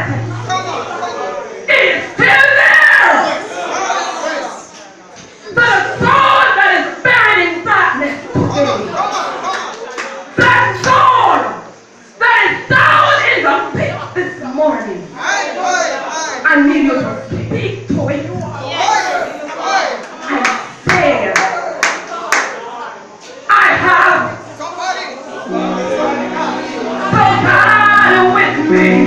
presence is still there. The soul that is buried in darkness today, that soul that is down in the pit this morning, I need you to speak to it and say, I have somebody with me.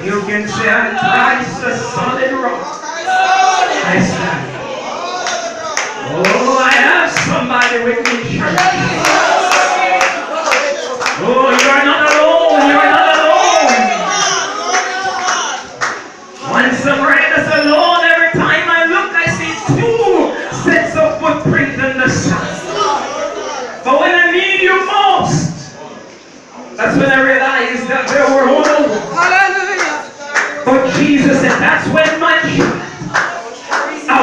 You can say, on Christ the solid rock I stand. Oh, I have somebody with me, church. Oh, you are not alone. You are not alone. Once the bride is alone, every time I look, I see two sets of footprints in the sun. But when I need you most, that's when I realized that there were all. But Jesus said, that's when my child, I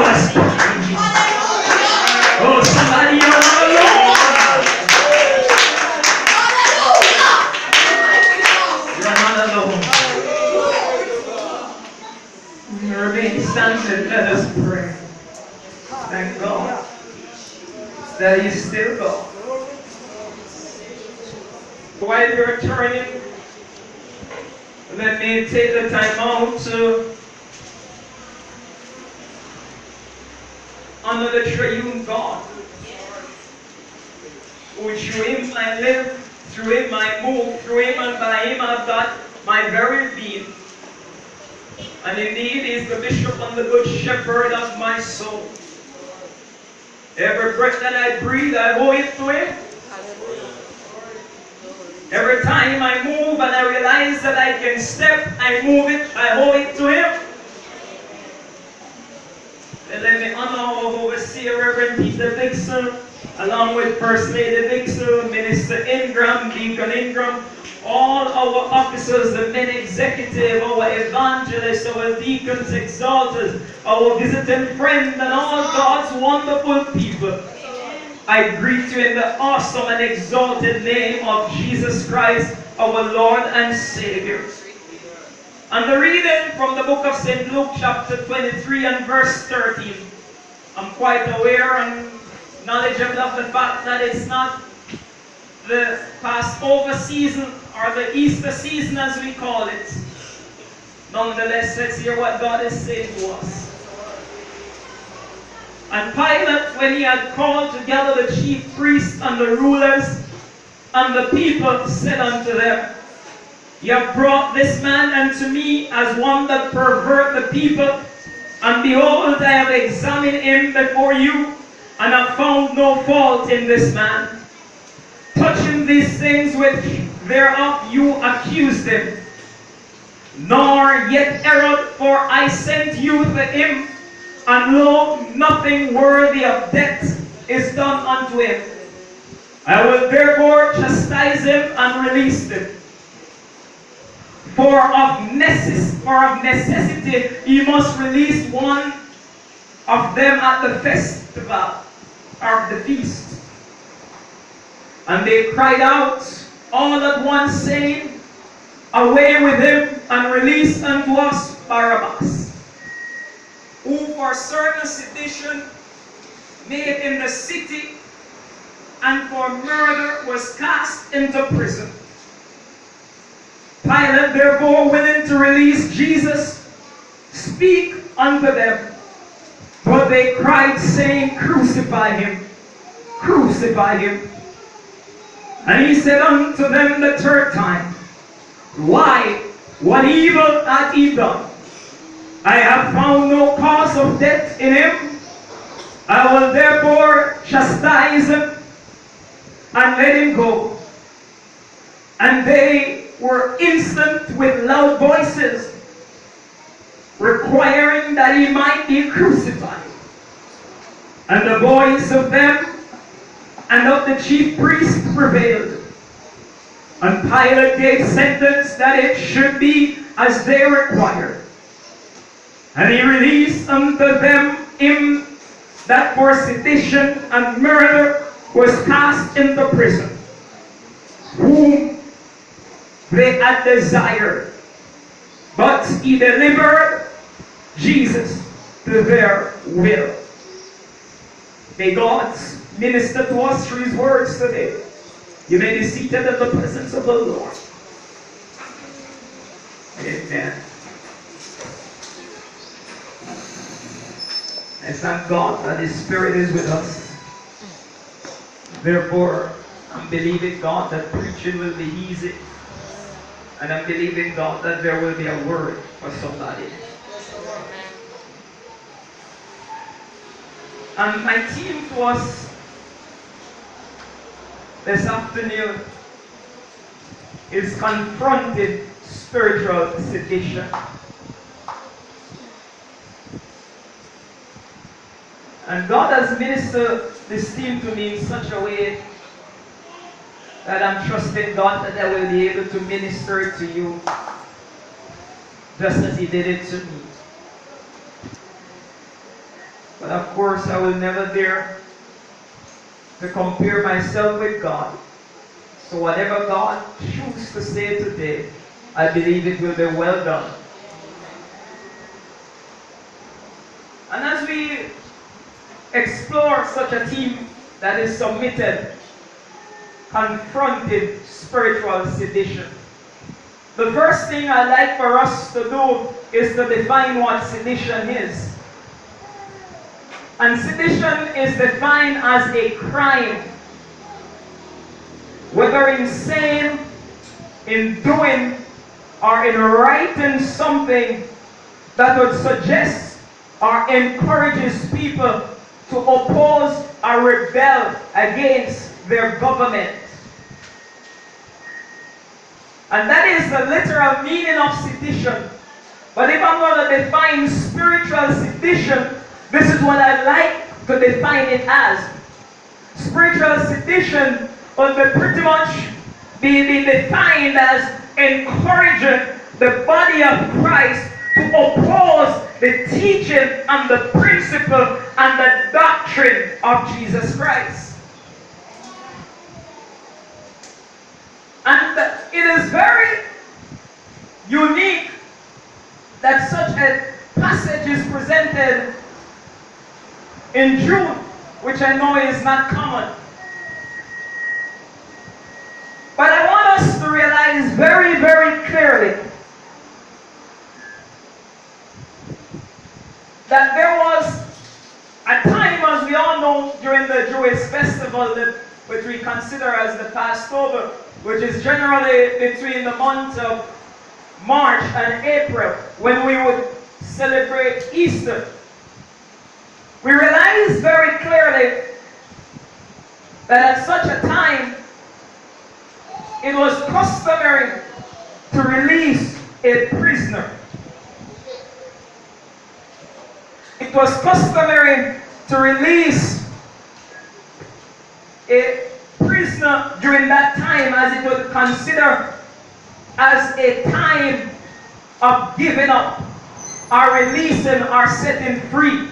Remain standing, let us pray. Thank God that He's still God. While you're turning, let me take the time out to honor the triune God. Who through Him I live, through Him I move, through Him and by Him I've got my very being. And indeed, He is the bishop and the good shepherd of my soul. Every breath that I breathe, I owe it to Him. Every time I move and I realize that I can step, I move it, I owe it to Him. And let me honor our overseer, Reverend Peter Dixon, along with First Lady Dixon, Minister Ingram, Deacon Ingram, all our officers, the men executive, our evangelists, our deacons, exalters, our visiting friends, and all God's wonderful people. I greet you in the awesome and exalted name of Jesus Christ, our Lord and Savior. And the reading from the book of St. Luke, chapter 23 and verse 13. I'm quite aware and knowledgeable of the fact that it's not the Passover season or the Easter season as we call it. Nonetheless, let's hear what God is saying to us. And Pilate, when he had called together the chief priests and the rulers and the people, said unto them, Ye have brought this man unto me as one that pervert the people, and behold, I have examined him before you, and have found no fault in this man. Touching these things which thereof you accused him, nor yet erred, for I sent you to him, and lo, nothing worthy of death is done unto him. I will therefore chastise him and release him. For of necessity he must release one of them at the festival, or the feast. And they cried out all at once, saying, Away with him, and release unto us Barabbas, who for certain sedition made in the city, and for murder was cast into prison. Pilate, therefore, willing to release Jesus, speak unto them. But they cried, saying, Crucify him, crucify him. And he said unto them the third time, Why, what evil hath he done? I have found no cause of death in him. I will therefore chastise him and let him go. And they were instant with loud voices, requiring that he might be crucified. And the voice of them and of the chief priests prevailed. And Pilate gave sentence that it should be as they required. And he released unto them him that for sedition and murder was cast into prison, whom they had desired. But he delivered Jesus to their will. May God minister to us through his words today. You may be seated in the presence of the Lord. Amen. I thank God that his Spirit is with us. Therefore, I'm believing God that preaching will be easy. And I'm believing God that there will be a word for somebody. And my theme to us this afternoon is confronted spiritual sedition. And God has ministered this theme to me in such a way that I'm trusting God that I will be able to minister it to you just as he did it to me. But of course, I will never dare to compare myself with God. So whatever God chooses to say today, I believe it will be well done. And as we explore such a theme that is submitted, confronted spiritual sedition, the first thing I'd like for us to do is to define what sedition is. And sedition is defined as a crime, whether insane, in doing, or in writing something that would suggest or encourages people to oppose or rebel against their government. And that is the literal meaning of sedition. But if I'm going to define spiritual sedition, this is what I like to define it as. Spiritual sedition would pretty much be defined as encouraging the body of Christ to oppose the teaching and the principle and the doctrine of Jesus Christ. And it is very unique that such a passage is presented in June, which I know is not common. But I want us to realize very, very clearly that there was a time, as we all know, during the Jewish festival, which we consider as the Passover, which is generally between the months of March and April, when we would celebrate Easter. We realize very clearly that at such a time, it was customary to release a prisoner. It was customary to release a prisoner during that time, as it was considered as a time of giving up, or releasing, or setting free.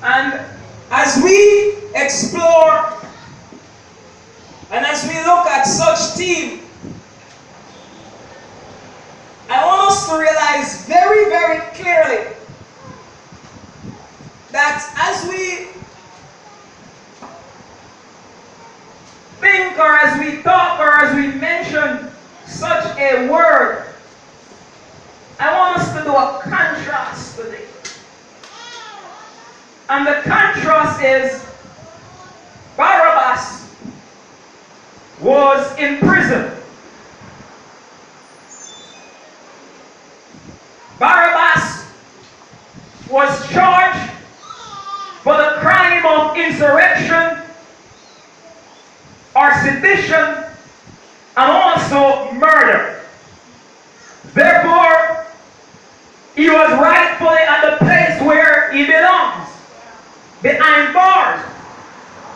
And as we explore and as we look at such theme, I want us to realize very, very clearly that as we think, or as we talk, or as we mention such a word, I want us to do a contrast today. And the contrast is Barabbas was in prison. Barabbas was charged for the crime of insurrection or sedition and also murder. Therefore, he was rightfully at the place where he belongs, behind bars,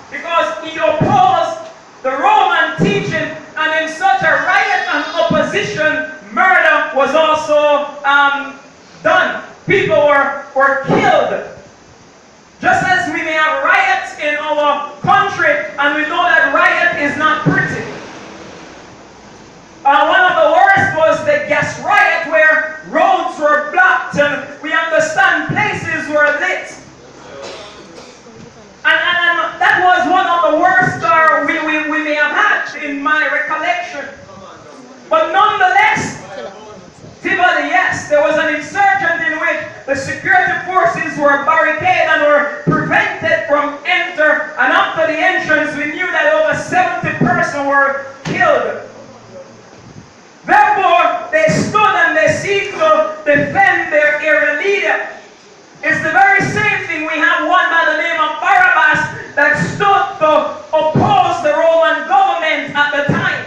because he opposed the Roman teaching, and in such a riot and opposition, murder was also done. People were killed. Just as we may have riots in our country, and we know that riot is not pretty. One of the worst was the gas riot, where roads were blocked, and we understand places were lit. And that was one of the worst we may have had in my recollection. But nonetheless, Tivoli, yes, there was an insurgent in which the security forces were barricaded and were prevented from enter. And after the entrance, we knew that over 70 persons were killed. Therefore, they stood and they seek to defend their area leader. It's the very same thing. We have one by the name of Barabbas that stood to oppose the Roman government at the time.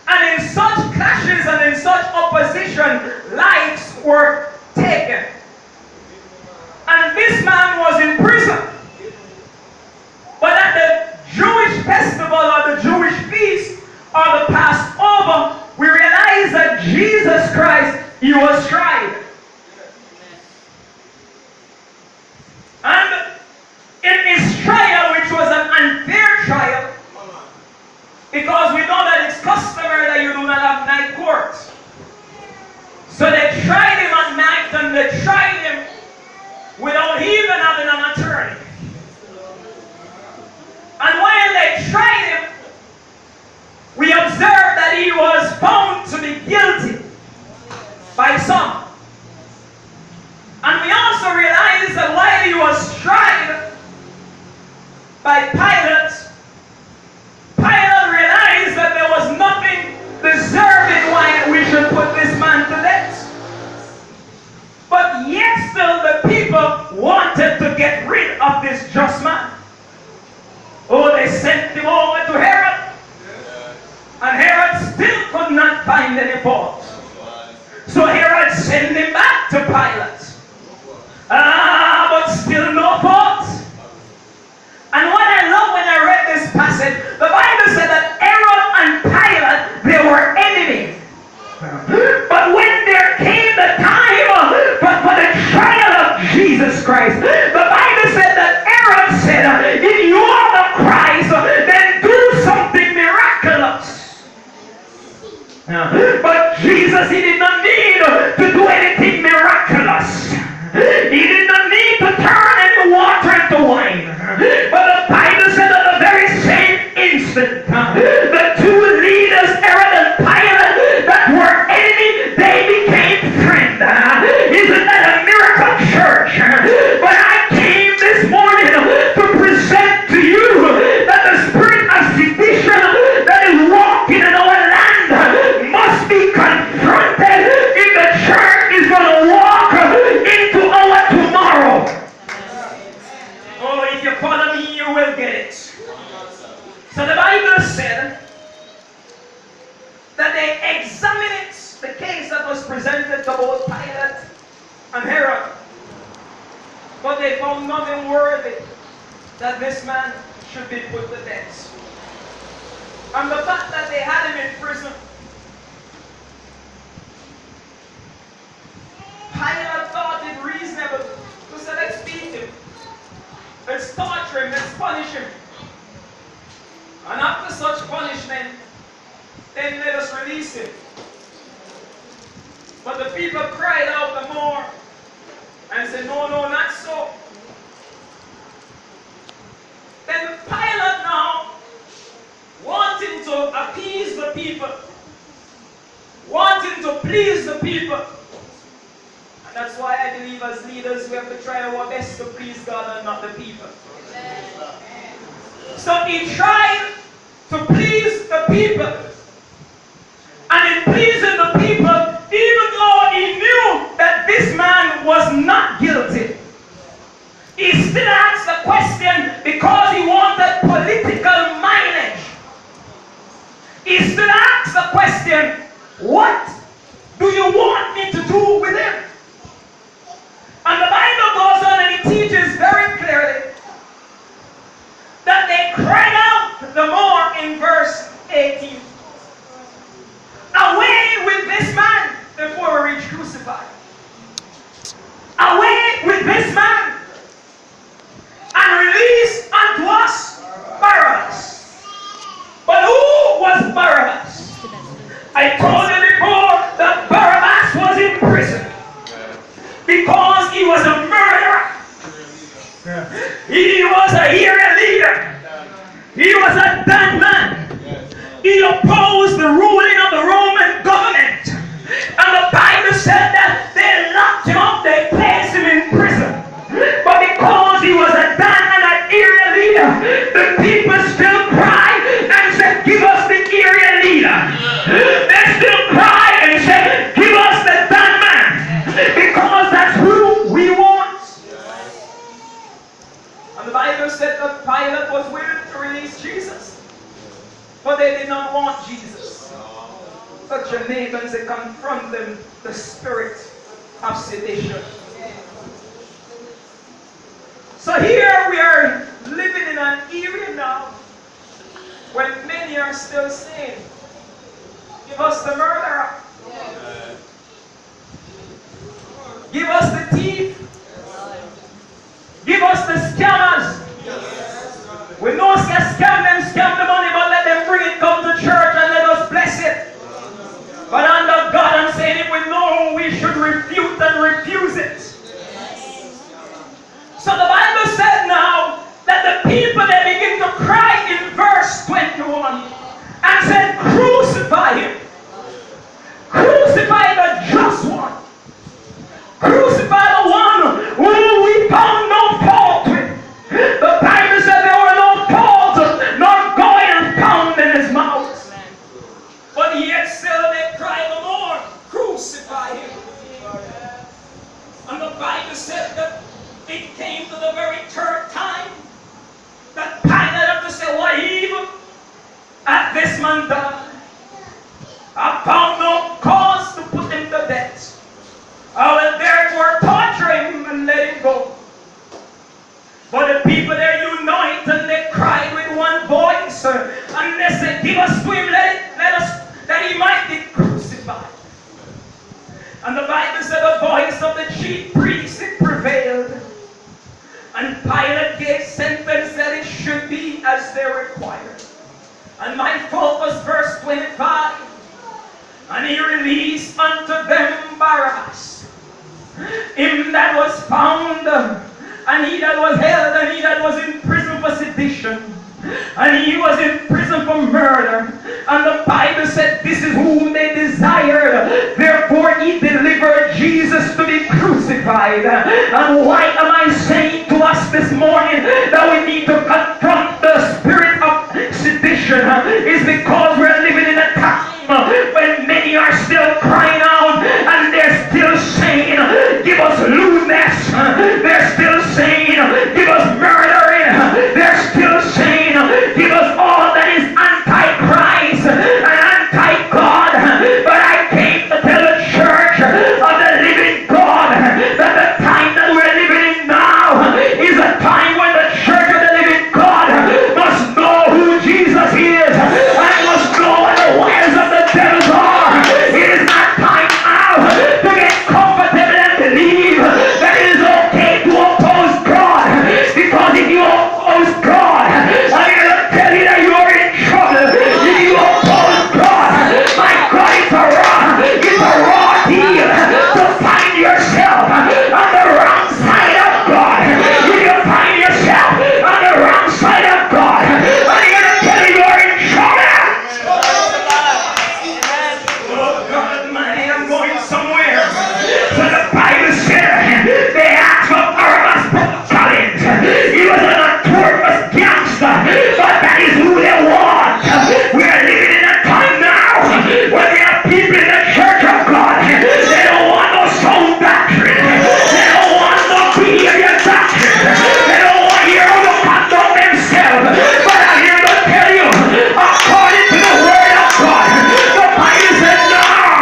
And in such clashes and in such opposition, lives were taken. And this man was in prison. But at the Jewish festival, or the Jewish feast, or the Passover, we realize that Jesus Christ, he was tried. And in his trial, which was an unfair trial, because we know that it's customary that you do not have night courts. So they tried him at night, and they tried by some. And we also realize that while he was tried by Pilate, Pilate realized that there was nothing deserving why we should put this man to death. But yet still the people wanted to get rid of this just man. Oh, they sent him over to Herod. And Herod still could not find any fault. So Herod sent him back to Pilate. But still no fault. And what I love when I read this passage, the Bible said that Herod and Pilate, they were enemies. But when there came the time for the trial of Jesus Christ, the Bible said that Herod said, if you are the Christ, then do something miraculous. But Jesus, he did not need to do anything miraculous. He did not need to turn any water into wine. But the Bible said that the very same instant, the two leaders, Herod and Pilate, that were enemies, they became friends. Isn't that a miracle, church? But I came this morning to present to you that the spirit of sedition that is walking in our land must be confronted if the church is going to walk into our tomorrow. Oh, if you follow me, you will get it. So the Bible said that they examined the case that was presented to both Pilate and Herod. But they found nothing worthy that this man should be put to death. And the fact that they had him in prison, Pilate thought it reasonable to say, let's beat him, let's torture him, let's punish him. And after such punishment, then let us release him. But the people cried out the more and said, no, no, not so. Then Pilate now, wanting to appease the people, wanting to please the people, and that's why I believe as leaders we have to try our best to please God and not the people. So he tried to please the people. And in pleasing the people, even though he knew that this man was not guilty, he still asked the question because he wanted political mileage. He still asked the question, what do you want me to do with him? And the Bible goes on and it teaches very clearly that they cried out the more in verse 18. Away with this man before we reach crucified. Away with this man and release unto us Barabbas. But who was Barabbas? I told you before that Barabbas was in prison because he was a murderer. He was a hero leader. He was a done man. He opposed the ruling of the Roman government. And the Bible said that they locked him up, they placed him in prison. But because he was a done and an area leader, the people still cried and said, give us the area leader. They still cried and said, give us the done man. Because that's who we want. And the Bible said that Pilate was willing to release Jesus. But they did not want Jesus. Such a name as they confront them, the spirit of sedition. So here we are living in an era now when many are still saying, give us the murderer. Give us the thief. Give us the scammers. We know scam them, scam the money, but let them bring it, come to church and let us bless it. But under God, I'm saying if we know, we should refute and refuse it. So the Bible said now that the people, they begin to cry in verse 21 and said, crucify him. Crucify the just one. Bible said that it came to the very third time that Pilate had to say, "What evil hath this man done? I found no cause to put him to death. I will therefore torture him and let him go." But the people there unite and they cried with one voice, and they said, "Give us to him, let us, that he might be crucified." And the Bible said the voice of the chief priest it prevailed. And Pilate gave sentence that it should be as they required. And my focus, verse 25. And he released unto them Barabbas, him that was found, and he that was held, and he that was in prison for sedition, and he was in prison for murder. And the Bible said, "This is whom they desired. Therefore he delivered Jesus to be crucified." And why am I saying to us this morning that we need to confront the spirit of sedition? Is because we're living in a time when many are still crying out and they're still saying, "Give us lewdness." They're still saying, "Give us murdering." They're still saying, "Give us all that is anti-Christ and anti-God." But I came to tell the church of the living God that the time that we're living in now is a time when the church of the living God must know who Jesus is and must know what the wiles of the devil are. It is not time now to get comfortable and believe that it is okay to oppose God, because if you oppose God, I'm here to tell you that you are in trouble. If you oppose God, my God, it's a raw deal to find yourself on the wrong side of God. If you find yourself on the wrong side of God, I'm here to tell you are in trouble. Oh God, man, I'm going somewhere. So the Bible said they asked for Barabbas challenge. He was a notorious gangster, but that is who they want. We are living in a time now where there are people in the church of God. They don't want no sound doctrine. They don't want no behavior doctrine. They don't want to hear how to conduct themselves. But I'm here to tell you, according to the word of God, the Bible said now,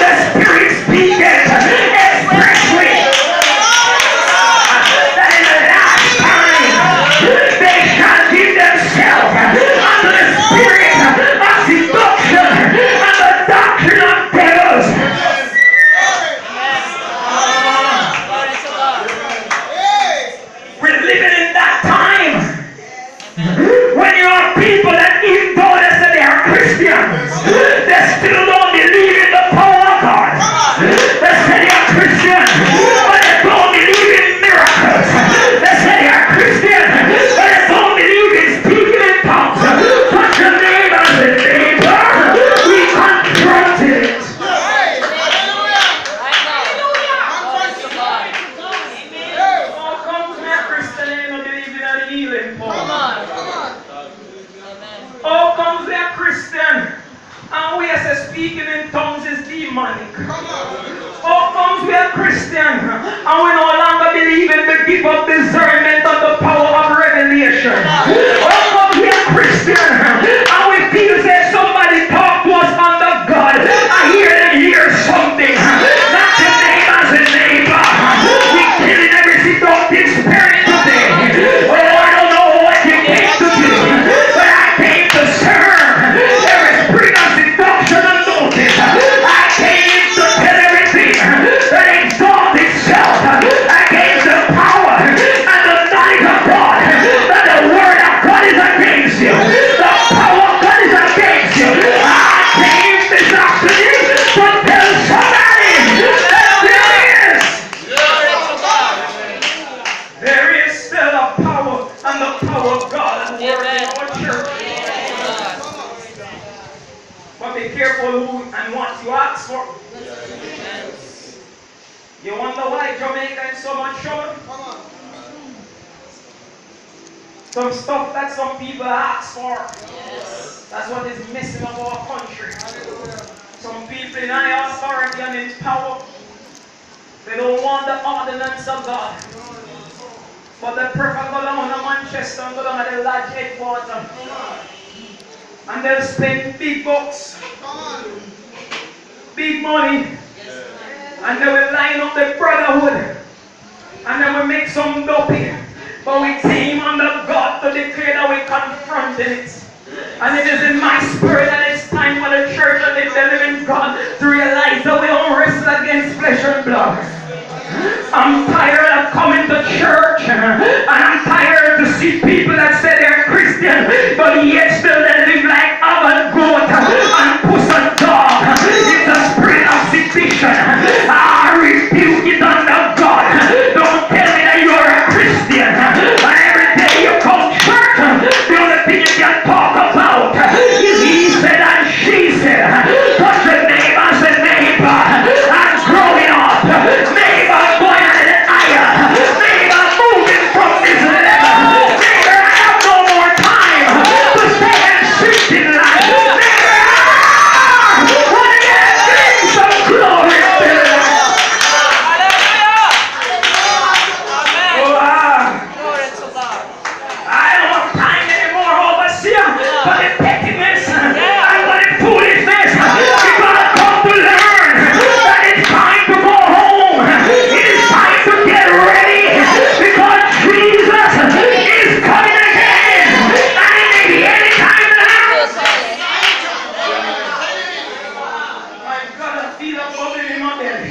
the Spirit speaketh expressly that in the last time they shall give themselves unto the spirit of seduction and the doctrine of devils. We're living in that time when you have people that even though they say they are Christians, they still don't believe in the power of God. They say they are Christians, but they don't believe in miracles. They say they are Christians, but they don't believe in speaking in tongues. Such a name as a neighbor, we confront it. Oh, come to me a Christian and don't believe in the healing power. Oh, comes there a Christian and we say speaking in tongues is demonic. Oh, comes we a Christian and we no longer believe in the gift of discernment and the power of revelation. Oh, comes we a Christian and we feel that somebody talk to us under God. I hear them hear something. Not the name as a neighbor. We killing every seductive spirit today. Oh, I don't know what you came to do, but I came to serve every spirit of seduction and notice. I came to tell everything that exalts itself against the power and the knowledge of God, that the word of God is against you. The power of God is against you. I came this afternoon to tell somebody that there is still a power and the power of God at work in our church. But be careful who and what you ask for. You wonder why Jamaica is so much trouble? Some stuff that some people ask for. That's what is missing of our country. Some people in high authority and in power, they don't want want the ordinance of God. But they prefer go down to Manchester and go down to the lodge headquarters. And they'll spend big bucks, big money, and they will line up the brotherhood. And then we make some dopey. But we came under God to declare that we confronted it. And it is in my spirit that it's time for the church of the living God to realize that we don't wrestle against flesh and blood. I'm tired of coming to church, and I'm tired to see people that say they're Christian, but yet still they live like other goat and puss and dog. It's a spirit of sedition. I rebuke it under God. Don't tell me that you're a Christian, and every day you come to church, the only thing you can talk about is he said and she said. Touch your neighbor and say, neighbor, I'm growing up. Neighbor, going on the higher. Neighbor, moving from this level. Neighbor, I have no more time to stay and sit in life. Neighbor, want to get a glimpse of glory to life. I don't have time anymore, overseer, for the pettiness and for the foolishness. You gotta come to learn that it's time to go home. It is time to get ready because Jesus is coming again. And it may be any time now. I gotta feel a bubbling in my belly.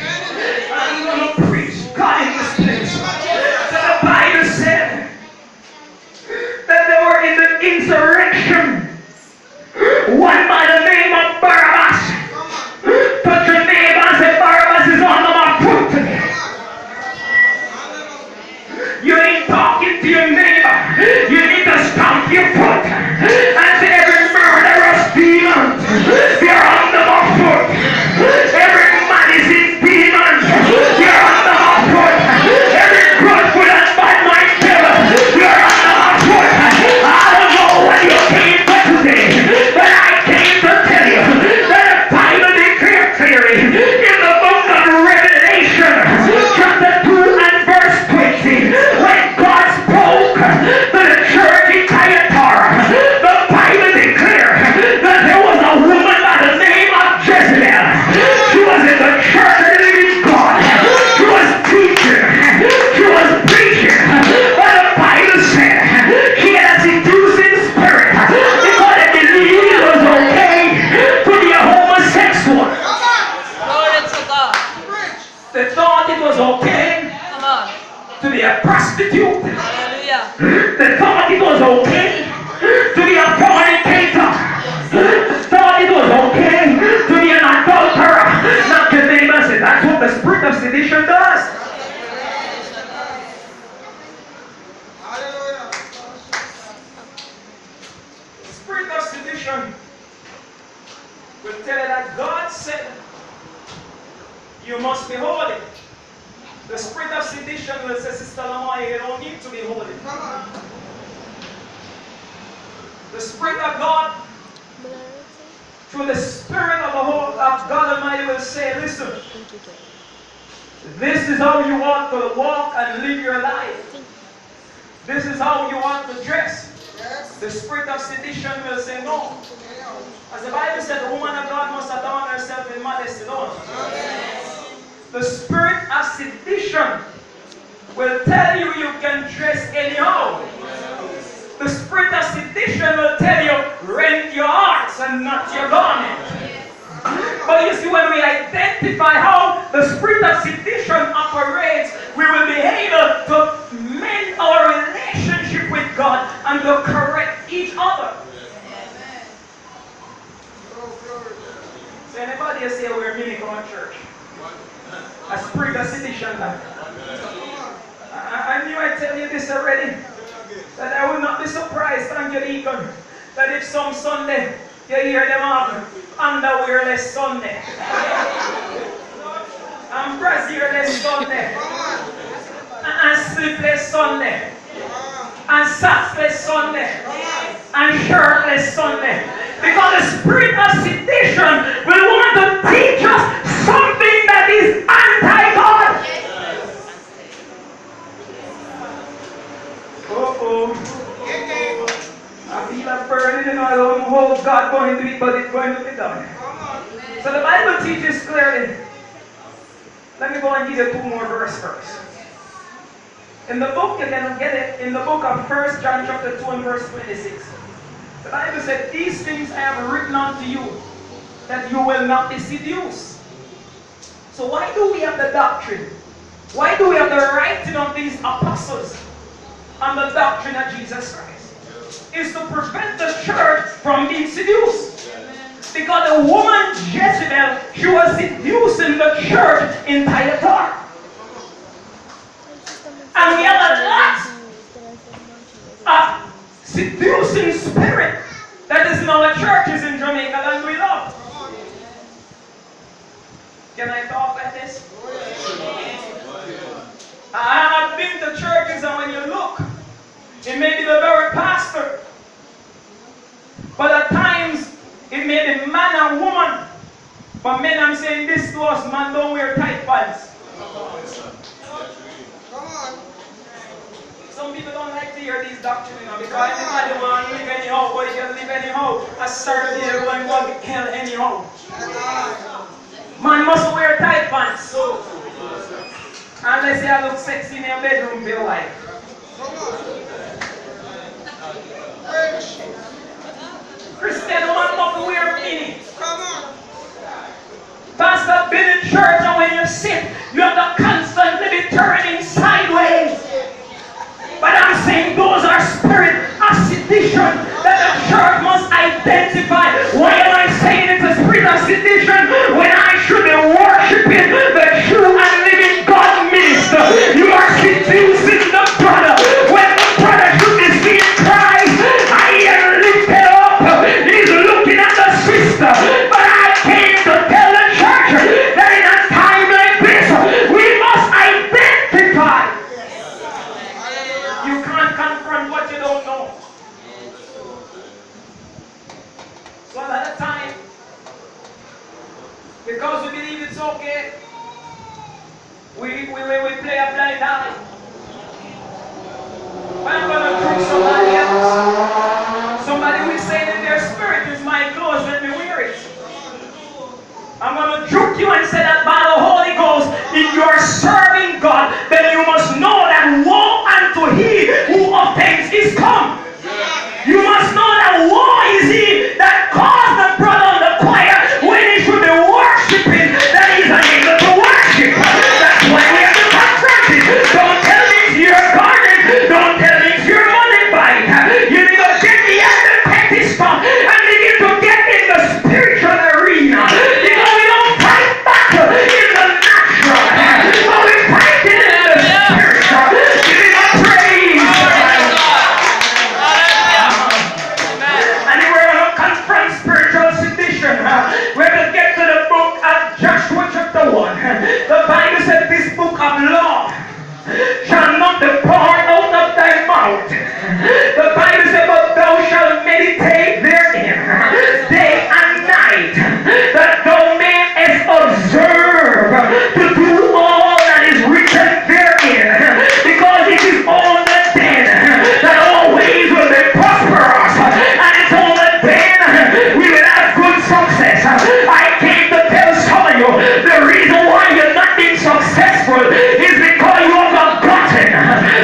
I'm gonna preach God in this place. So the Bible said that they were in the insurrection. One by the name of Barabbas. Touch your neighbor and say, Barabbas is under my foot today. You ain't talking to your neighbor. You need to stomp your foot and say, every murderous demon, you're under my foot. Every man is in demons, you're under my foot. Every grudgeful and bad mind devil, you're under my foot. I don't know what you came for today, but I came to tell you that the Bible declares clearly in the book of Revelation, chapter 2 and verse 20, when God spoke to the church in Thyatira, the Bible declared that there was a woman by the name of Jezebel. She was in the church of the living God. She was teaching. She was preaching. But the Bible said she had a seducing spirit because they believed it was okay to be a homosexual. Glory to God. They thought it was okay Come on. to be a prostitute. Hallelujah. They thought it was okay to be a fornicator. They thought it was okay to be an adulterer. Not your neighbor said that's what the spirit of sedition does. The spirit of sedition will tell you that God said you must be holy. The spirit of sedition will say, Sister Lamaya, you don't need to be holy. The Spirit of God, through the Spirit of the whole of God Almighty, will say, listen, this is how you want to walk and live your life. This is how you want to dress. The spirit of sedition will say no. As the Bible said, the woman of God must adorn herself in modesty alone. The spirit of sedition will tell you you can dress anyhow. The spirit of sedition will tell you rent your hearts and not your garment. But you see, when we identify how the spirit of sedition operates, we will be able to mend our relationship with God and to correct each other. So anybody else say we're meaning on church? A spirit of sedition. I knew I'd tell you this already. That I will not be surprised, thank you, Deacon, that if some Sunday you hear them have underwearless Sunday, and brassierless Sunday, and sleepless Sunday, and sockless Sunday, and shirtless Sunday. Because the spirit of sedition will want to teach us something that is anti-God. going to be done. So the Bible teaches clearly. Let me go and give you two more verses first. In the book, you can get it in the book of 1 John chapter 2 and verse 26. The Bible said, these things I have written unto you, that you will not be seduced. So why do we have the doctrine? Why do we have the writing of these apostles on the doctrine of Jesus Christ? It's to prevent the church from being seduced. Because the woman Jezebel, she was seducing the church in Thyatira. And we have a lot of seducing spirit that is in our churches in Jamaica that we love. Can I talk like this? I have been to churches and when you look, it may be the very pastor. But at times, it may be man and woman. But men, I'm saying this to us, man, don't wear tight pants. Some people don't like to hear these doctrines, because anybody want to live anyhow, but you can live anyhow. A certain day, everyone going to hell anyhow. Man must wear tight pants. Unless you look sexy in your bedroom, be like. Christian don't have to wear mini. Pastor, been in church and when you sit, you have to constantly be turning sideways. But I'm saying those are spirit of sedition that the church must identify. Why am I saying it's a spirit of sedition when I should be worshiping the true and living God minister? You are seducing the brother when the brother should be seeing Christ. I am lifted up. He's looking at the sister. But I came to tell the church that in a time like this, we must identify. You can't confront what you don't know. So a lot of time, because we believe it's okay, we play a blind eye. But I'm going to trick somebody else. Somebody will say that their spirit is my clothes, let me wear it. I'm going to juke you and say that by the Holy Ghost, if you are serving God, then you must know that woe unto he who offends is come. You must know that woe is he that caused the brother on the choir when he should be worshiping that he's unable to worship. That's why we have to confront it. Don't tell me it's your garden. Don't tell me it's your money bite. You need to get the other petty stuff and begin to get in the spiritual arena. Because we don't fight battle in the natural, but we fight it in the spiritual. Give him a praise. And we're going to confront spiritual sedition. We're going to get to the book of Joshua chapter 1. The Bible said this book of law shall not depart out of thy mouth. The Bible said, but thou shalt meditate therein day and night, that thou mayest observe to do all that is written therein. Because it is only then that all ways will be prosperous, and it's only then we will have good success. I came to tell some of you, the reason why you're not being successful is because you have forgotten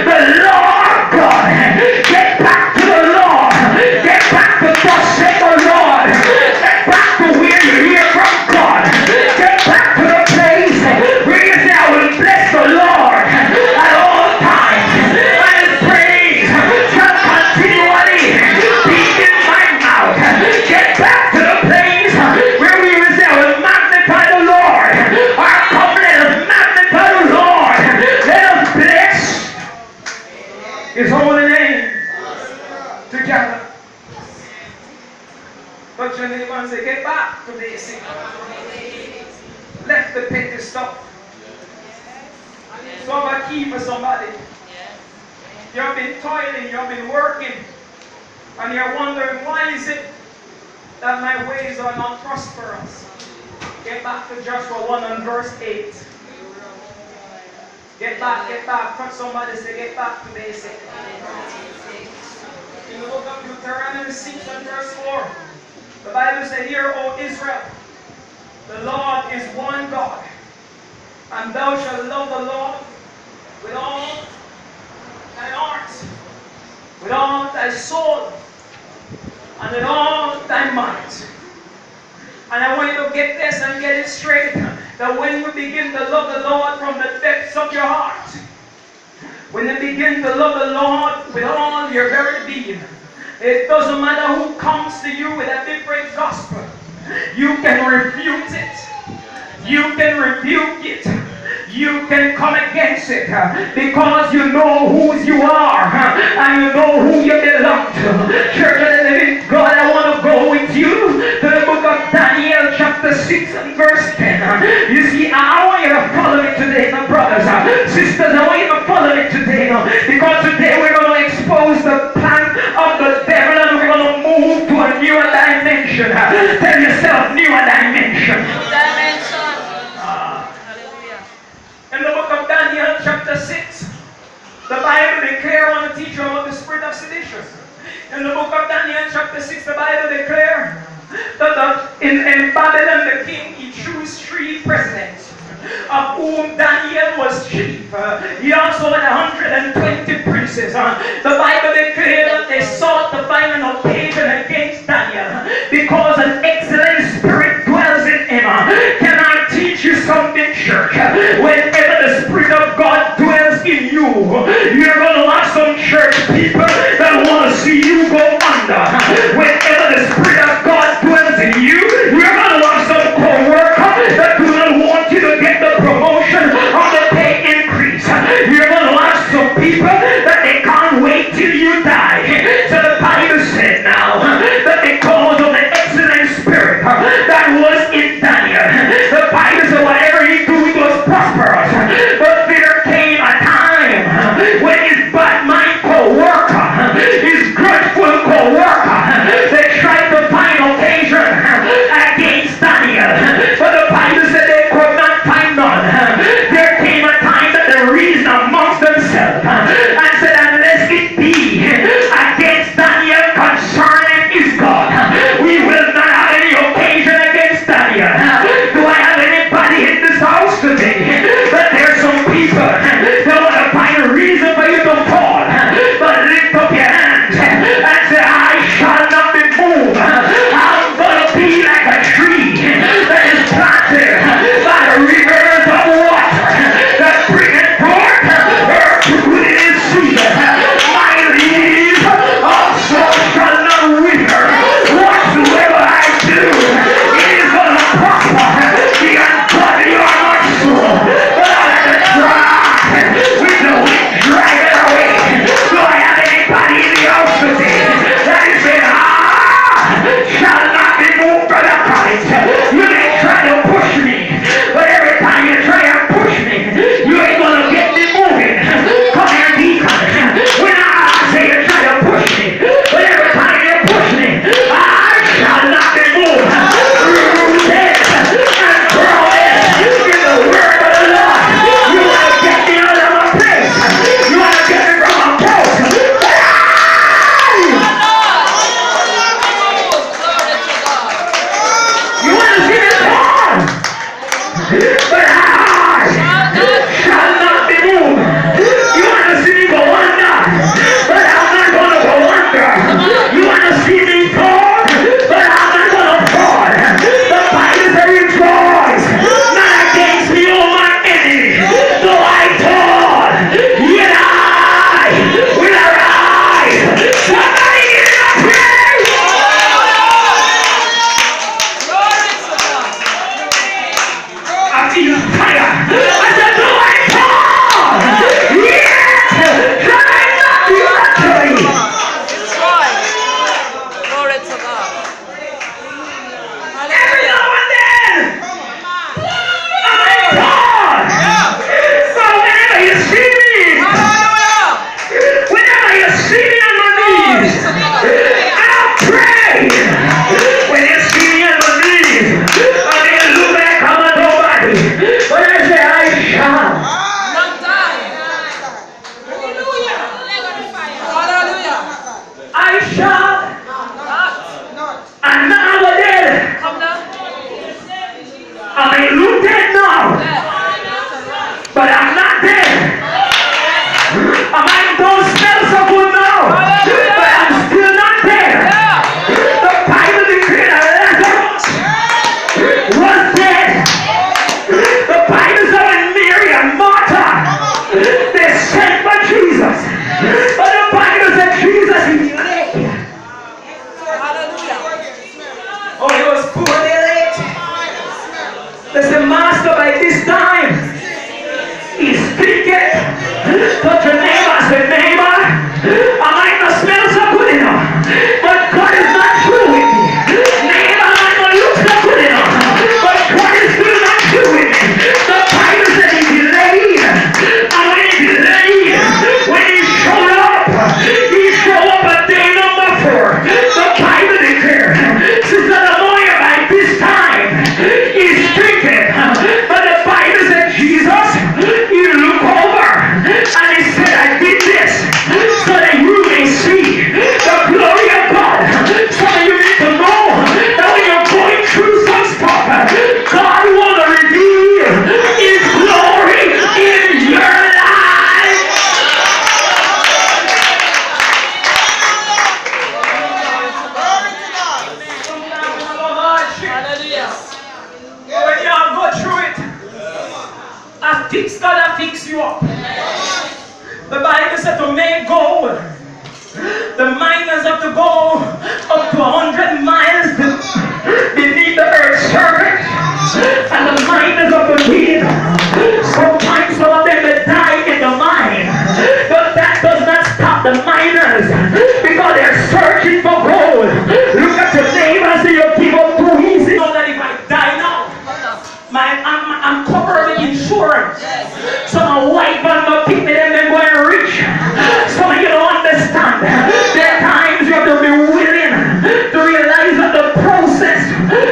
the law of God. Get back to the law. Get back to thus saith the Lord. Get back to where you hear from God. Get back to the place where you say, I will bless the Lord at all times. And his praise shall continually be in my mouth. Get back to the place where we will say, I will magnify the Lord. Our covenant is magnify the Lord. Let us bless his holy name together. But your neighbor and say, get back to basic. Left the petty stuff. So I'm a key for somebody. You've been toiling, you've been working, and you're wondering, why is it that my ways are not prosperous? Get back to Joshua 1 and verse 8. Get back, get back. Somebody say, get back to basic. In the book of Deuteronomy 6 and verse 4. The Bible says, "Hear, O Israel, the Lord is one God, and thou shalt love the Lord with all thy heart, with all thy soul, and with all thy might." And I want you to get this and get it straight. That when you begin to love the Lord from the depths of your heart, when you begin to love the Lord with all your very being, it doesn't matter who comes to you with a different gospel. You can refute it. You can rebuke it. You can come against it because you know who you are and you know who you belong to. Church of the living God, I want to go with you to the book of Daniel chapter 6 and verse 10. You see, I want you to follow me today, my brothers, sisters. I want you to follow me today because today we're going to expose the plan of the devil and we're going to move to a newer dimension. Tell yourself, newer dimension. In the book of Daniel chapter 6, the Bible declares, I want to teach you about the spirit of sedition. In the book of Daniel chapter 6, the Bible declares that in Babylon the king, he chose 3 presidents, of whom Daniel was chief. He also had 120 princes. The Bible declares that they sought to find an occasion against Daniel because an excellent spirit dwells in him. Can I teach you something, church? Whenever the Spirit of God dwells in you, you're going to have some church people that want to see you go under. Whenever the Spirit of God dwells in you, you're going to have some co-worker that do not want you to get the promotion or the pay increase. You're going to have some people that they can't wait till you die. So the Bible said now that because of the excellent spirit that was in Daniel, the Bible said whatever he do, it was prosperous. But there came a time when his bad mind co-worker Touch your neighbor. Say, neighbor, I might not smell so good enough, but God is not true with me. Neighbor, I might not look so good enough, but God is still not true with me. The Bible said he delayed. And when he delayed, when he showed up at day number 4. The Bible declared, Sister Lamoya, by this time, he's drinking. But the Bible said Jesus, he looked over and he said, I did this so that you may see the glory of God. So that you need to know that when you're going through some stuff, God wants to reveal his glory in your life. Hallelujah. When you go through it, God will fix you up. The Bible said to make gold, the miners have to go up to 100 miles beneath the earth's surface, and the miners have to leave. Sometimes some of them will die in the mine, but that does not stop the miners because they're searching for gold. Look at your neighbor and say, you give up too easy. Know that if I die now, I'm covered with insurance. So my wife and my people, them going rich. So you don't understand. There are times you have to be willing to realize that the process,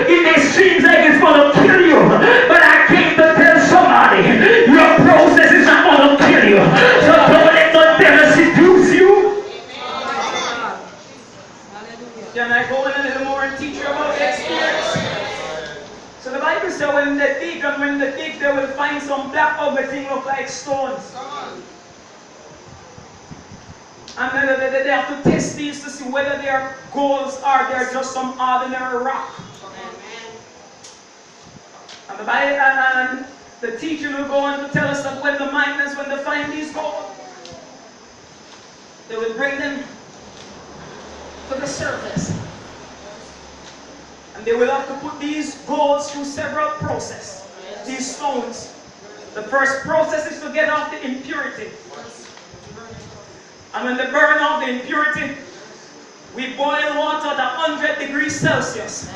it may seem like it's going to kill you, but I came to tell somebody, your process is not going to kill you. So don't let the devil seduce you. Can I go in a little more and teach you about the experience? So the Bible says when they dig, they will find some black ugly thing look like stones. And they have to test these to see whether they are golds or they are just some ordinary rock. And the Bible and the teacher will go on to tell us that when the miners, when they find these gold, they will bring them to the surface. And they will have to put these golds through several processes. These stones. The first process is to get off the impurity. And when they burn off the impurity, we boil water at 100 degrees Celsius.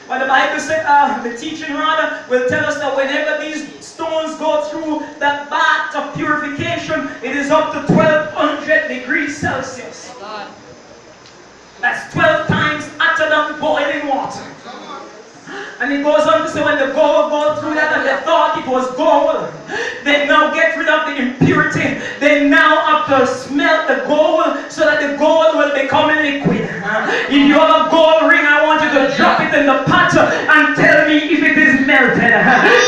But the Bible said, the teaching rather, will tell us that whenever these stones go through that bath of purification, it is up to 1200 degrees Celsius. That's 12 times hotter than boiling water. And it goes on to say when the gold goes through that and they thought it was gold, they now get rid of the impurity. They now have to smelt the gold so that the gold will become liquid. If you have a gold ring, I want you to drop it in the pot and tell me if it is melted.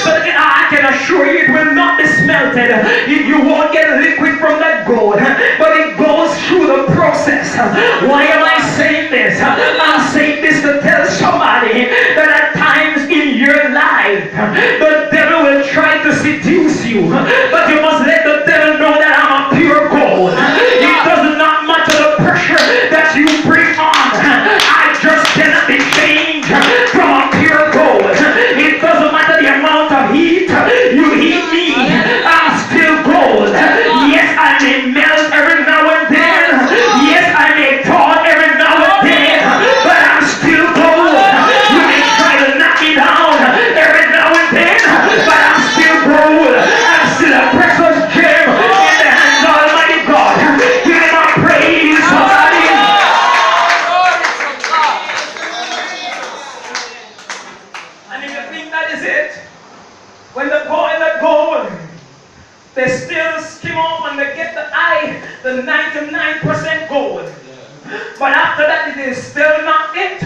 So that I can assure you it will not be smelted. You won't get liquid from that gold. But it goes through the process. Why am I saying this? I'm saying this to tell somebody that at times in your life, the devil will try to seduce you. But you must let the devil know that I'm a pure gold. It does not matter the pressure that you bring on. I just cannot be changed from a pure gold. It doesn't matter the amount of heat you heat me. I'm still gold. Yes, I may melt every now and then. Yes, I may thaw every now and then. But I'm still gold. You may try to knock me down every now and then. But I'm still gold. I'm still a precious gem in the hands of Almighty God. Give him a praise, somebody. And if you think that is it, when they go in the gold, they still skim off and they get the 99% gold. But after that, it is still not it.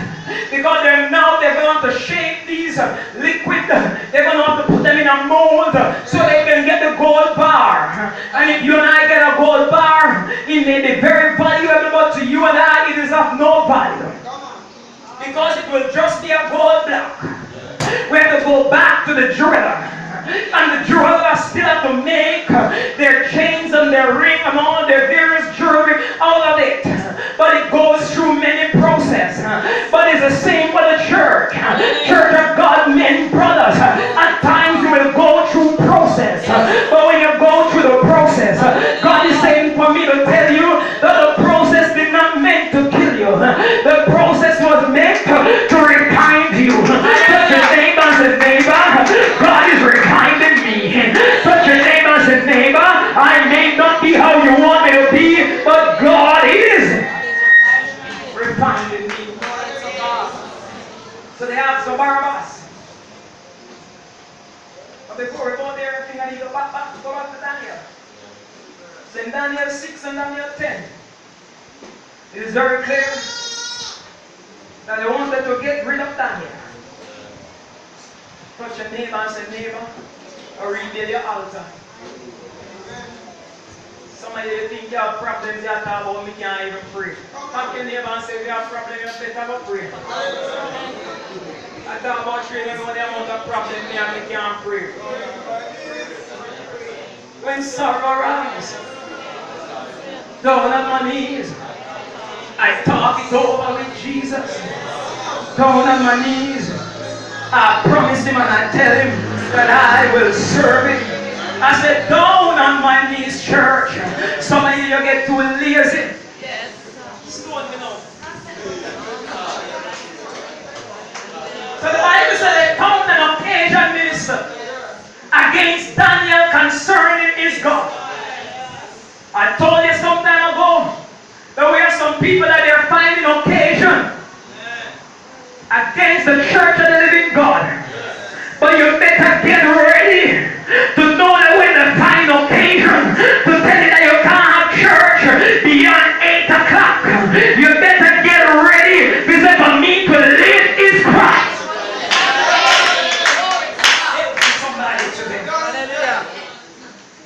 Because they're going to shape these liquid. They're going to have to put them in a mold so they can get the gold bar. And if you and I get a gold bar, it may be very valuable, but to you and I, it is of no value. Because it will just be a gold block. We have to go back to the jeweler. And the jewelers still have to make their chains and their ring and all their various jewelry, all of it. But it goes through many processes. But it's the same for the church. Church of God, men, brothers. At times you will go through process. But when you go through the process, in Daniel 6 and Daniel 10, it is very clear that they wanted to get rid of Daniel. Touch your neighbor and say, neighbor, or rebuild your altar. Some of you think you have problems, you talk about me can't even pray. Talk to your neighbor and say, we have problems, you better go pray. I talk about training when the amount of problems me and me can't pray. When sorrow arises, down on my knees, I talk it over with Jesus. Down on my knees, I promise him and I tell him that I will serve him. I said, down on my knees, church. Some of you get too lazy. Yes. Stone me now. So the Bible said they found an occasion minister against Daniel concerning his God. I told you some time ago that we have some people that they are finding occasion against the church of the living God. But you better get ready to know that when they find occasion to tell you that you can't have church beyond 8 o'clock, you better get ready because for me to live is Christ.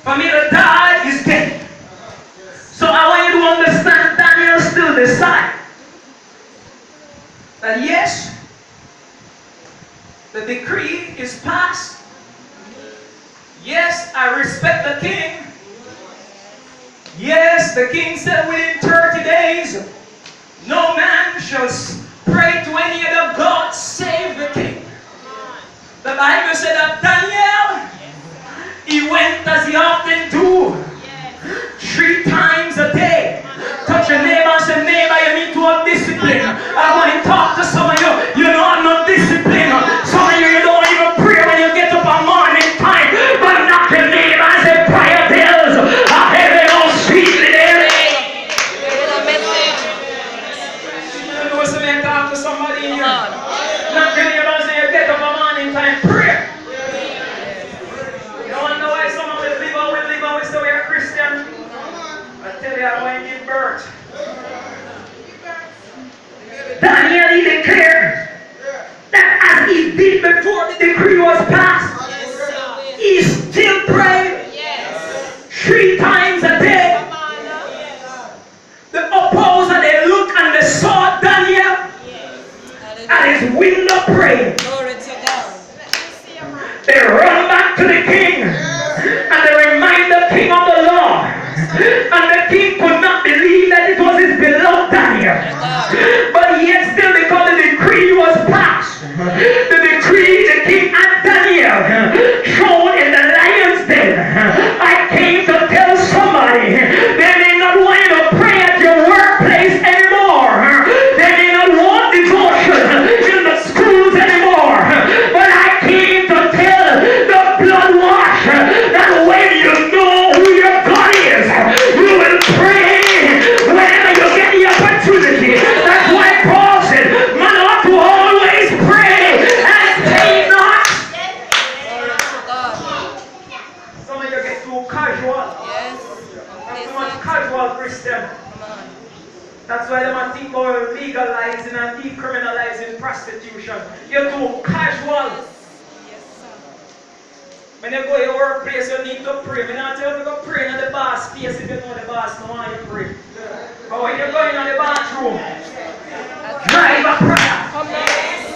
For me to die is dead. So I want you to understand Daniel still decide that yes, the decree is passed. Yes, I respect the king. Yes, the king said within 30 days, no man shall pray to any other God save the king. The Bible said that Daniel, he went as he often do, 3 times a day. Touch your neighbor and say, neighbor, you need to have discipline. I want to talk to some of you. You don't have no discipline. Some of you don't even pray when you get up on morning time. But knock your neighbor and say, prayer bells are heavy on sweetly there. You know some of you talk to somebody in here. Knock your neighbor and say, you get up on morning time, pray. You don't know why some of us live and we say we are Christian. I tell you, I'm going to give birth. Daniel, he declared that as he did before the decree was passed, he still prayed 3 times a day. The opposer, they looked and they saw Daniel at his window praying. Glory to God. They run back to the king and they remind the king of the law. And the king could not believe that it was his beloved Daniel. But yet still, because the decree was passed, the decree, the king and Daniel thrown in the lion's den. I came to tell somebody, they may not want you to pray at your workplace anymore. They may not want devotion in the schools anymore. But I came to tell the blood wash that when you know who your God is, you will pray whenever you get the opportunity. That's why Paul said, man ought to always pray and faint not. Some of you get too casual. Yes. That's too much casual Christian. That's why they might think about legalizing and decriminalizing prostitution. You're too casual. Yes, sir. When you go to your workplace, you need to pray. When I tell you to go pray in the boss space if you know the boss don't want you to pray. But when you're going in the bathroom, drive a prayer.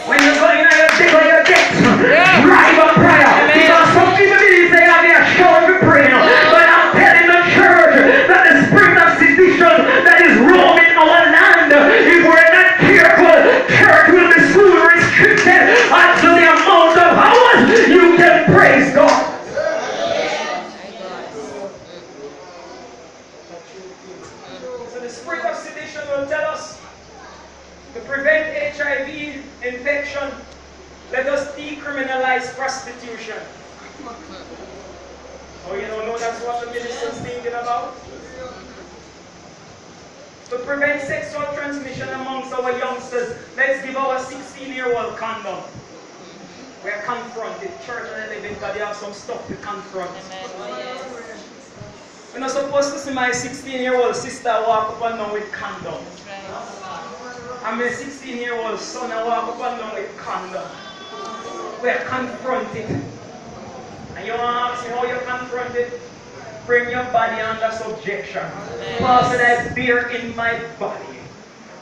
When you're going in your dig or your desk, drive a prayer. Because some people believe they have their show to pray. But I'm telling the church that the spirit of sedition that is roaming our land, if we're not careful, church will be soon restricted unto the amount of hours you can praise God. So the spirit of sedition will tell us to prevent HIV infection, let us decriminalize prostitution. Oh, you don't know that's what the minister's thinking about? To prevent sexual transmission amongst our youngsters, let's give our 16-year-old condom. We're confronted. Church and living God, they have some stuff to confront. We're not supposed to see my 16-year-old sister walk up and down with condom. And my 16-year-old son walk up and down with condom. We're confronted. And you want to ask me how you confront it? Bring your body under subjection. Paul said, I bear in my body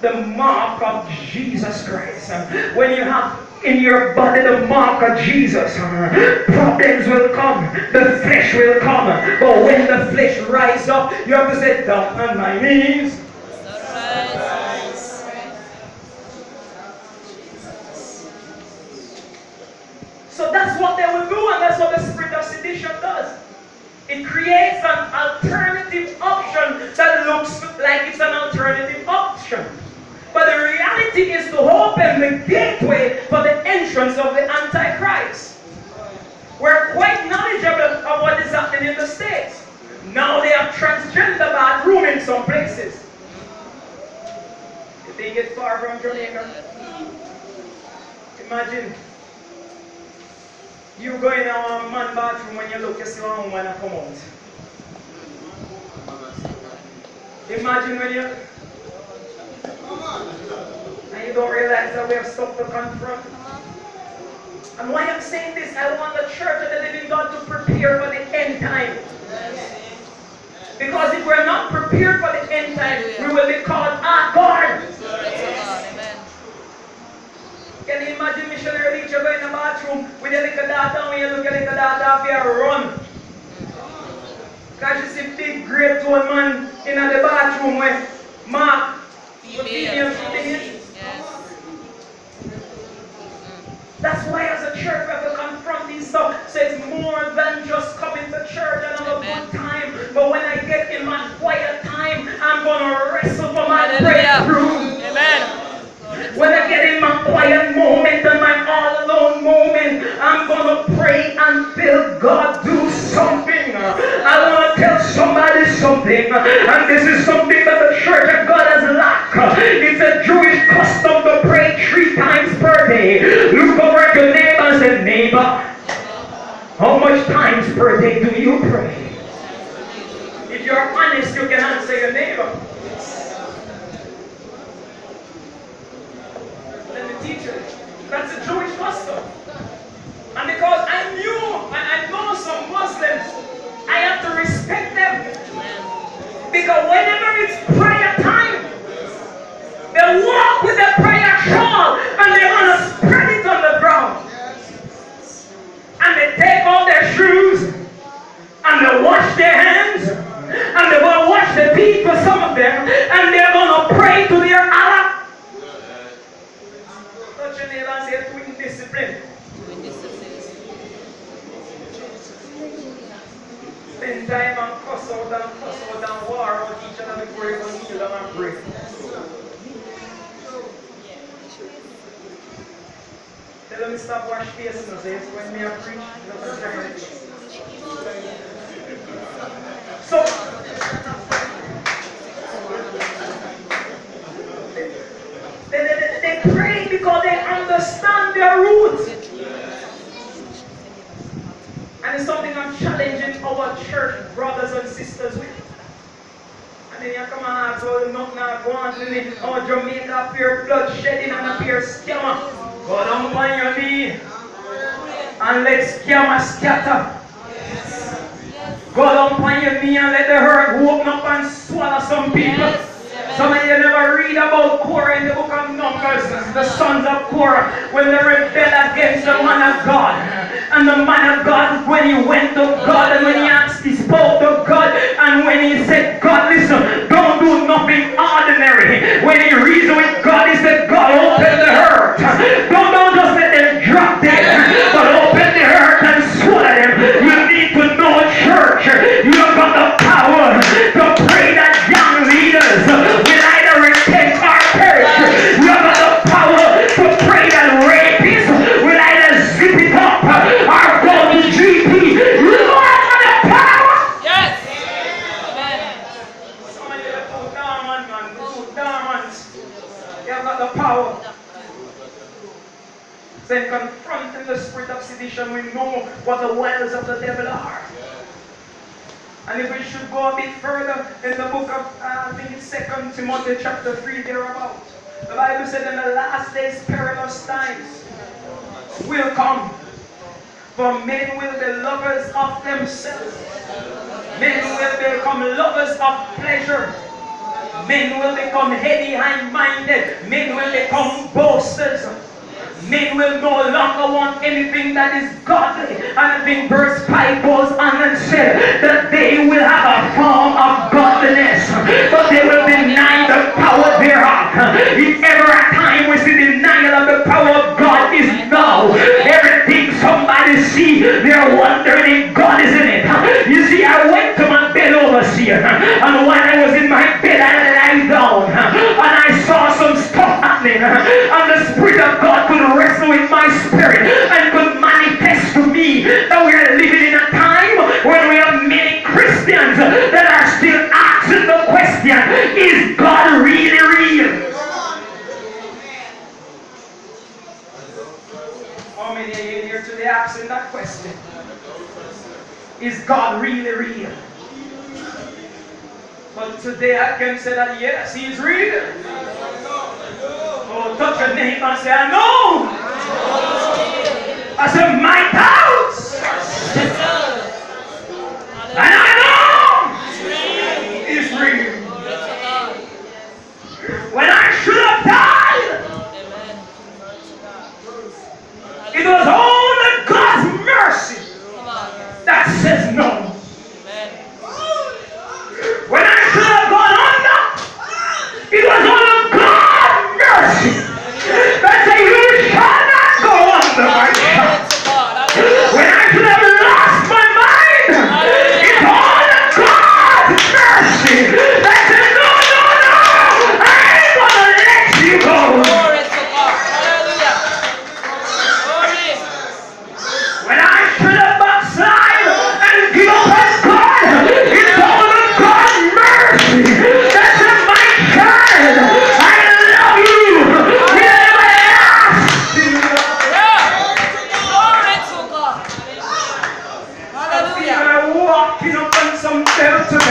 the mark of Jesus Christ. When you have in your body the mark of Jesus, problems will come, the flesh will come. But when the flesh rises up, you have to say, down on my knees. So that's what they will do, and that's what the spirit of sedition does. It creates an alternative option that looks like it's an alternative option. But the reality is to open the gateway for the entrance of the Antichrist. We're quite knowledgeable of what is happening in the States. Now they have transgender bathroom in some places. You think it's far from Jamaica? Imagine you go in a man bathroom, when you look, you see one woman come out. Imagine when you... And you don't realize that we have stuff to confront. And why I'm saying this, I want the church of the living God to prepare for the end time. Because if we're not prepared for the end time, we will be called God. Can you imagine missionary teacher going in the bathroom with a little daughter, and when you look at the little daughter, you run. Because you see big great tall man in the bathroom where Mark female. That's why as a church we have to confront these stuff. So it's more than just coming to church and have a good time. But when I get in my quiet time, I'm going to wrestle for my breakthrough. Amen. When I get in my quiet moment and my all alone moment, I'm going to pray until God do something. I want to tell somebody something. And this is something that the church of God has lacked. It's a Jewish custom to pray 3 times per day. Look over at your neighbor and say, neighbor, how much times per day do you pray? If you're honest, you can answer your neighbor. Let me teach you. That's a Jewish custom. And because I know some Muslims, I have to respect them. Because whenever it's prayer time, they walk with a prayer shawl and they want to spread it on the ground. And they take off their shoes and they wash their hands and they will wash their feet for some of them and they're going to pray to their Allah. Touch your neighbor and say, twin discipline. Spend time and cuss out and war out each other before you can kneel down and pray. Tell them stop wash face and say, when me a preach, not a giant. So, they pray because they understand their roots. And it's something I'm challenging our church brothers and sisters with. And then you come and ask, well, nothing not going to me. Oh, Jamaica appear blood shedding and appear scammer. Go down on your knee and let scammer scatter. Go down on your knee and let the herd open up and swallow some people. Some of you never read about Korah in the book of Numbers, the sons of Korah, when they rebelled against the man of God. And the man of God, when he went to God and when he asked, he spoke to God. And when he said, God, listen, don't do nothing ordinary. When he reasoned with God, he said, God, open the hurt. Don't just let them drop dead, but open the hurt and swallow them. You need to know, church, you have got the power to pray that young leaders will either repent or perish. You have got the power to pray that rapists will either zip it up or go to GP. You have got the power. Yes. Some of you are too dormant, man. Too dormant. You have got the power. Then confronting the spirit of sedition, we know what the wiles of the devil are. And if we should go a bit further in the book of, I think it's 2 Timothy chapter 3 thereabout. The Bible said in the last days perilous times will come. For men will be lovers of themselves. Men will become lovers of pleasure. Men will become heavy, high-minded. Men will become boasters. Men will no longer want anything that is godly. And I think verse 5 goes on and said that they will have a form of godliness, but they will deny the power thereof. If ever a time we see denial of the power of God is now. Everything somebody see, they're wondering if God is in it. You see, I went to my bed overseer, and while I was in my bed, I lied down, and I saw some stuff happening, and the Spirit of God could wrestle with my spirit and could manifest to me that we are living in a time when we have many Christians that are still asking the question, is God really real? How many are in here today asking that question? Is God really real? But today I can say that yes, He is real. Oh, touch your neighbor and say, I know. I said, my doubts. And I know it's real. When I should have died, it was only God's mercy that says no. When I should have gone under, it was only God's mercy that said, you shall not go under my child. When I should have lost my mind, it's only God's mercy that said, no, I ain't gonna let you go. When I should have backslid and give up on God, it's only God's mercy that said, my child, I love you. Whenever I ask you. I'm walking up on some territory.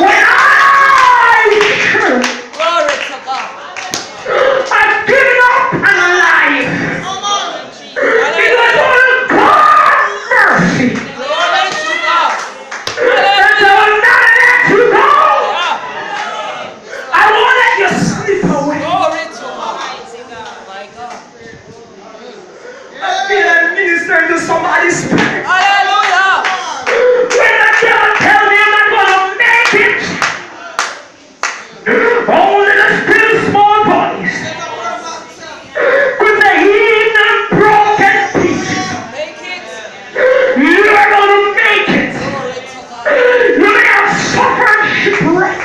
When I should I've given up on life. It was only God's mercy that I will not let you go. I won't let you slip away. I feel like ministering to somebody's spirit. When the devil tells me I'm not going to make it, only the still small voice with the heathen and broken pieces, you are going to make it. You may have suffered shipwreck.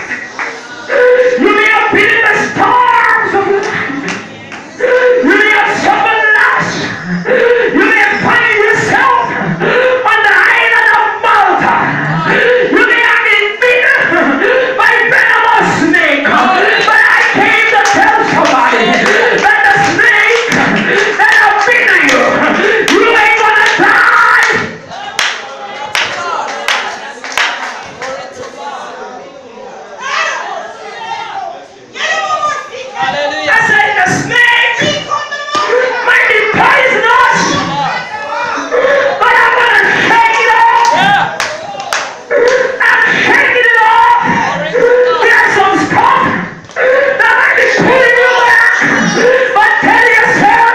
You may have been in the storms of life. You may have suffered loss. You may find yourself on the island of Malta. You may have been bitten by venomous snake. But I came to tell somebody that the snake that have bitten you, you ain't gonna die. I said the snake might be poisonous, but I'm gonna shake it off. I'm shaking it off. There's some stuff that might be pulling you back, but tell yourself,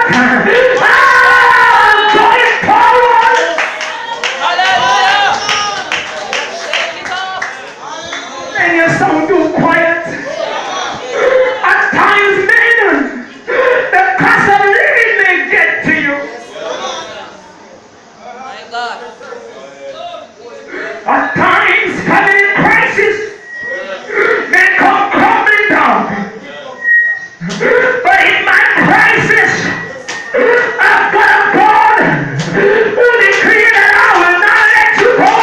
I'm going forward. And you sound too quiet. At times, men, the cost of living may get to you. At times, family crisis may come crumbling down. But in my crisis, I've got a God who decreed that I will not let you go.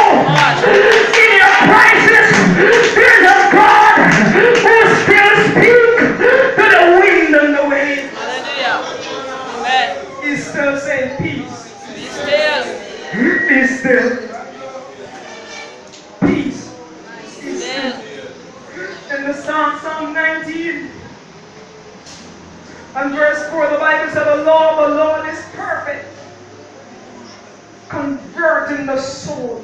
In your crisis, there's a God the Psalm 19. And verse 4, the Bible said, the law of the Lord is perfect, converting the soul.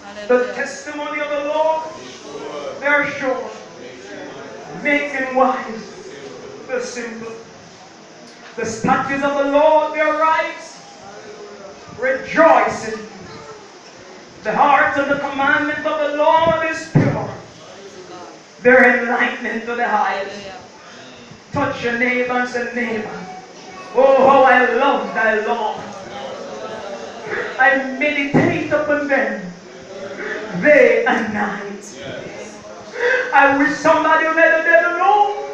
The Hallelujah. testimony of the Lord, they are sure, making wise the simple. The statutes of the Lord, they are right, rejoicing. The heart of the commandment of the Lord is pure. They're enlightening to the highest. Hallelujah. Touch your neighbor and say, neighbor, oh, how I love thy law. I meditate upon them day and night. I wish somebody would let the devil know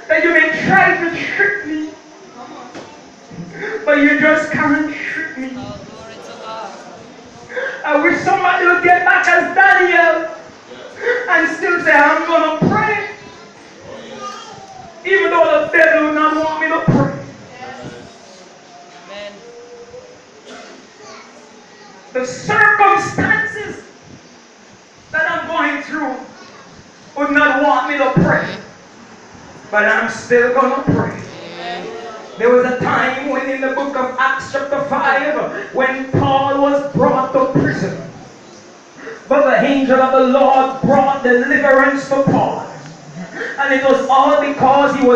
that you may try to trick me, but you just can't trick me. Oh, glory to God. I wish somebody would get back as Daniel and still say, I'm going to pray. Even though the devil will not want me to pray. Amen. The circumstances that I'm going through would not want me to pray. But I'm still going to pray. Amen. There was a time when in the book of Acts chapter 5, when Paul was brought to prison. But the angel of the Lord brought deliverance to Paul. And it was all because he was